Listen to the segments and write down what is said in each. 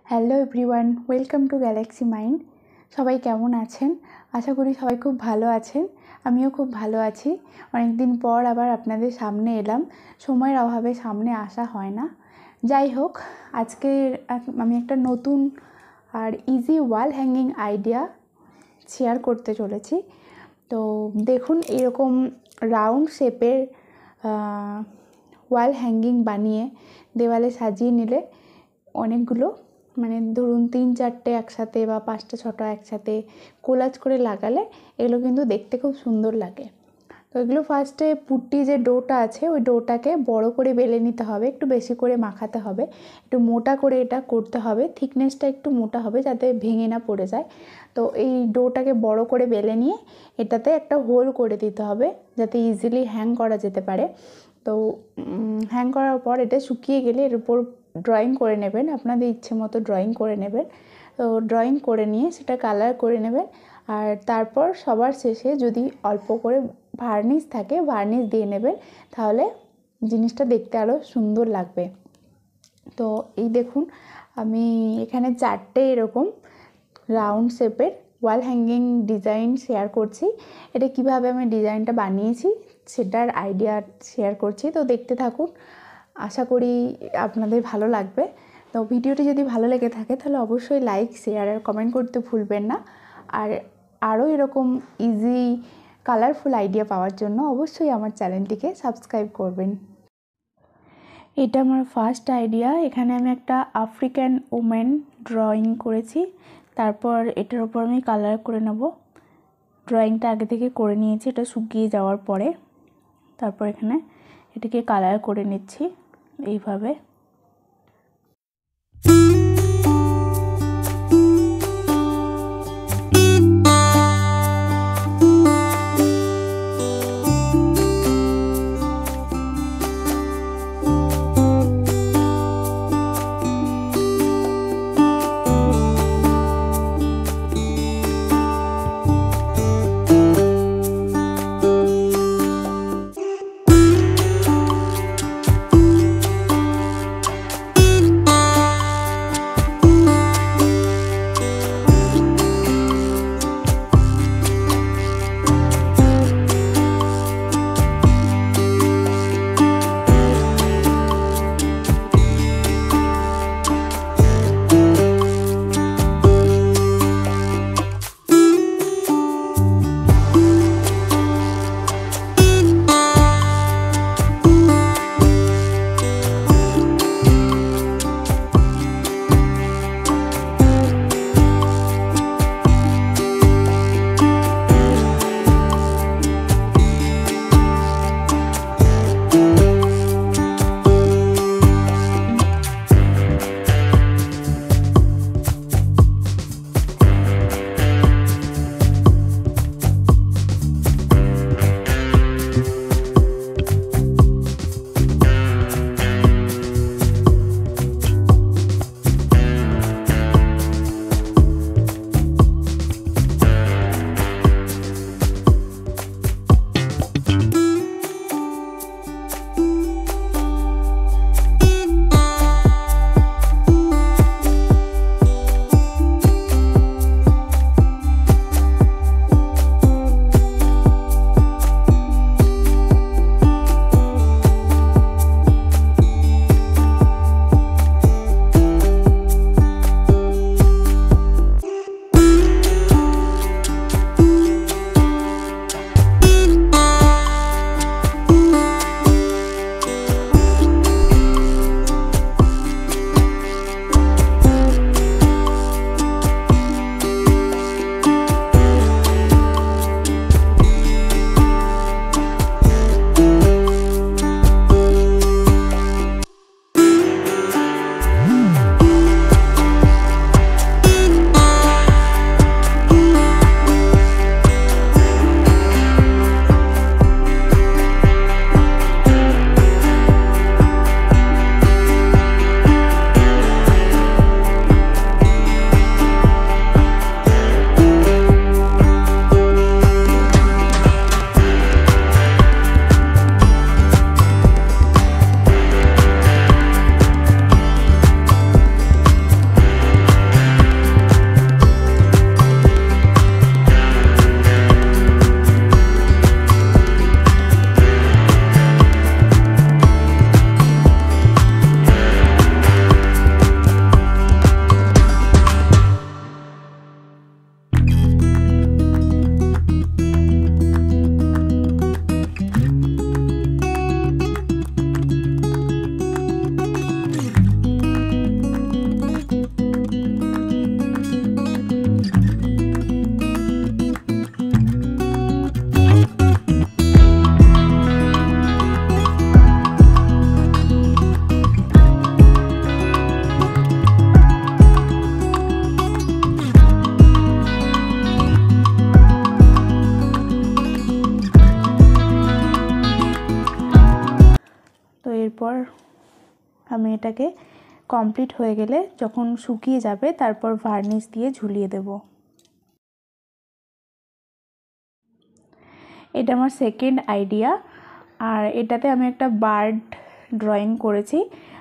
Hello everyone, welcome to Galaxy mind. সবাই কেমন আছেন? আশা করি সবাই খুব ভালো আছেন। আমিও খুব ভালো আছি। অনেক দিন পর আবার আপনাদের সামনে এলাম। সময়ের অভাবে সামনে আসা হয় না। যাই হোক, আজকে আমি একটা নতুন আর easy wall hanging idea share করতে চলেছি। তো দেখুন, এরকম রাউন্ড শেপের ওয়াল হ্যাঙ্গিং বানিয়ে দেওয়ালে সাজিয়ে নিলে অনেকগুলো, মানে ধরুন 3-4টে একসাথে বা 5টা-6টা একসাথে কোলাজ করে লাগালে এগুলো কিন্তু দেখতে খুব সুন্দর লাগে। তো এগুলো ফার্স্টে পুট্টি যে ডোটা আছে ওই ডোটাকে বড় করে বেলে নিতে হবে, একটু বেশি করে মাখাতে হবে, একটু মোটা করে এটা করতে হবে, থিকনেসটা একটু মোটা হবে যাতে ভেঙে না পড়ে যায়। তো এই ডোটাকে বড় করে বেলে নিয়ে এটাতে একটা হোল করে দিতে হবে যাতে ইজিলি হ্যাং করা যেতে পারে। তো হ্যাং করার পর এটা শুকিয়ে গেলে এর উপর ড্রয়িং করে নেবেন, আপনাদের ইচ্ছে মতো ড্রয়িং করে নেবেন। তো ড্রয়িং করে নিয়ে সেটা কালার করে নেবেন। আর তারপর সবার শেষে যদি অল্প করে ভার্নিশ থাকে, ভার্নিশ দিয়ে নেবেন, তাহলে জিনিসটা দেখতে আরও সুন্দর লাগবে। তো এই দেখুন, আমি এখানে 4টে এরকম রাউন্ড শেপের ওয়াল হ্যাঙ্গিং ডিজাইন শেয়ার করছি। এটা কিভাবে আমি ডিজাইনটা বানিয়েছি সেটার আইডিয়া শেয়ার করছি। তো দেখতে থাকুন, আশা করি আপনাদের ভালো লাগবে। তো ভিডিওটি যদি ভালো লেগে থাকে তাহলে অবশ্যই লাইক, শেয়ার আর কমেন্ট করতে ভুলবেন না। আর আরও এরকম ইজি কালারফুল আইডিয়া পাওয়ার জন্য অবশ্যই আমার চ্যানেলটিকে সাবস্ক্রাইব করবেন। এটা আমার ফার্স্ট আইডিয়া। এখানে আমি একটা আফ্রিকান ওমেন ড্রয়িং করেছি, তারপর এটার উপর আমি কালার করে নেব। ড্রয়িংটা আগে থেকে করে নিয়েছি, এটা শুকিয়ে যাওয়ার পরে তারপর এখানে এটাকে কালার করে নিচ্ছি এইভাবে। আমি এটাকে কমপ্লিট হয়ে গেলে যখন শুকিয়ে যাবে তারপর ভার্নিশ দিয়ে ঝুলিয়ে দেব। এটা আমার সেকেন্ড আইডিয়া। আর এটাতে আমি একটা বার্ড ড্রয়িং করেছি।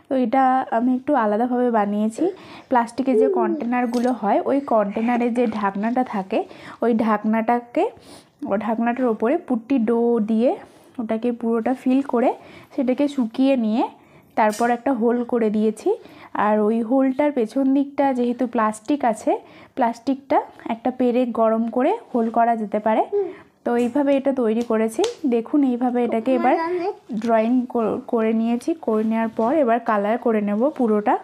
তো এটা আমি একটু আলাদাভাবে বানিয়েছি। প্লাস্টিকের যে কন্টেনারগুলো হয় ওই কন্টেনারে যে ঢাকনাটা থাকে ওই ঢাকনাটার ওপরে পুট্টি ডো দিয়ে ওটাকে পুরোটা ফিল করে সেটাকে শুকিয়ে নিয়ে তারপর একটা হোল করে দিয়েছি। আর ওই হোলটার পেছন দিকটা যেহেতু প্লাস্টিক আছে, প্লাস্টিকটা একটা পেরেক গরম করে হোল করা যেতে পারে। তো এইভাবে এটা তৈরি করেছি। দেখুন এইভাবে এটাকে এবার ড্রয়িং করে নিয়েছি। করে নেওয়ার পর এবার কালার করে নেব পুরোটা।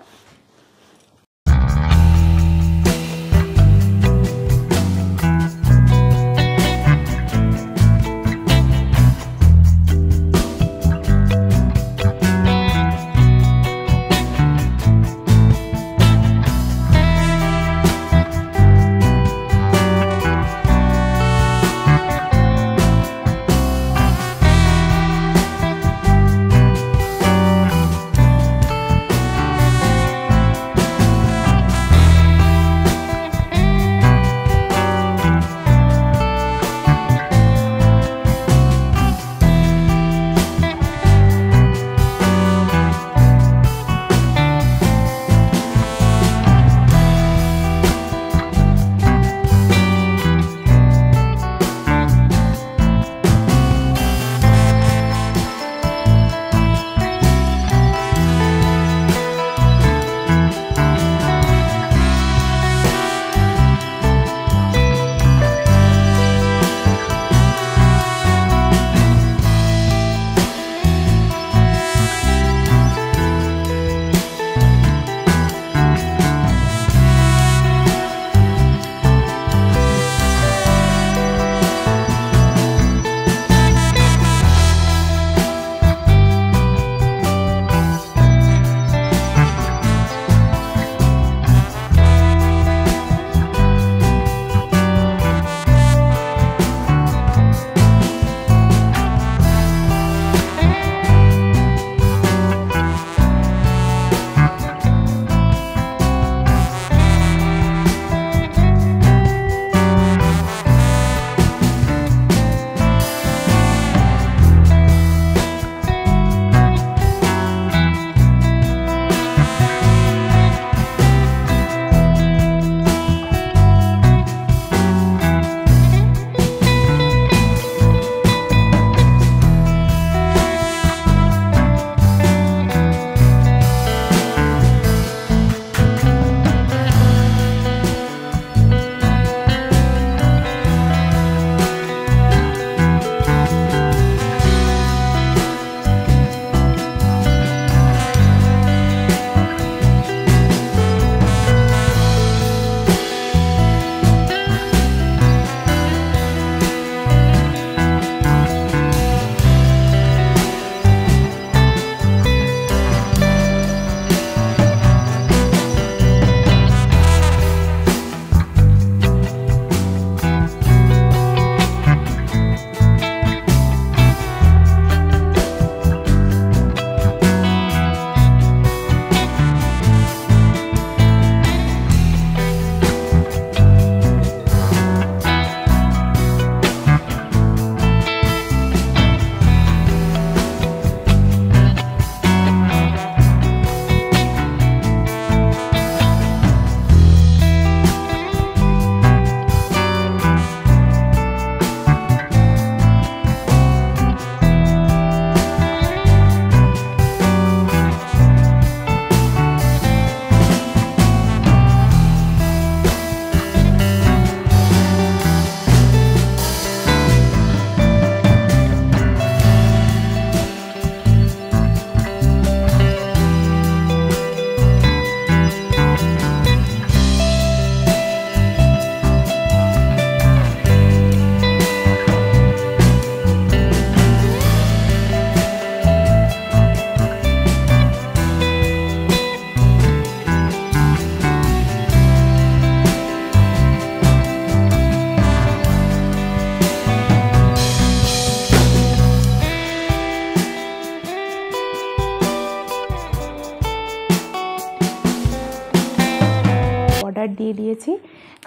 বর্ডার দিয়ে দিয়েছি।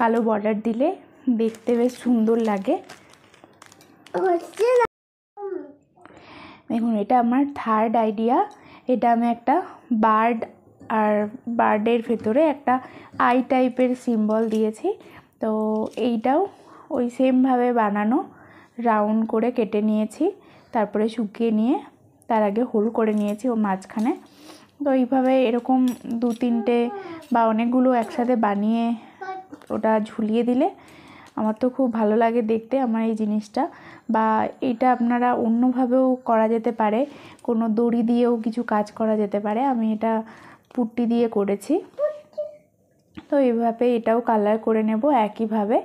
কালো বর্ডার দিলে দেখতে বেশ সুন্দর লাগে। দেখুন, এটা আমার থার্ড আইডিয়া। এটা আমি একটা বার্ড আর বার্ডের ভেতরে একটা আই টাইপের সিম্বল দিয়েছি। তো এইটাও ওই সেমভাবে বানানো, রাউন্ড করে কেটে নিয়েছি, তারপরে শুকিয়ে নিয়ে তার আগে হোল করে নিয়েছি ও মাঝখানে। তো এইভাবে এরকম 2-3টে বা অনেকগুলো একসাথে বানিয়ে ওটা ঝুলিয়ে দিলে আমার তো খুব ভালো লাগে দেখতে আমার এই জিনিসটা। বা এটা আপনারা অন্যভাবেও করা যেতে পারে, কোনো দড়ি দিয়েও কিছু কাজ করা যেতে পারে। আমি এটা পুট্টি দিয়ে করেছি। তো এইভাবে এটাও কালার করে নেব একইভাবে।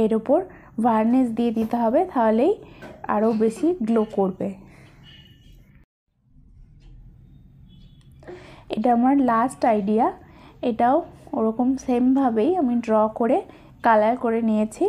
এর উপর ভার্নিশ দিয়ে দিতে হবে, তাহলেই আরও বেশি গ্লো করবে। এটা আমার লাস্ট আইডিয়া। এটাও ওরকম সেমভাবেই আমি ড্র করে কালার করে নিয়েছি।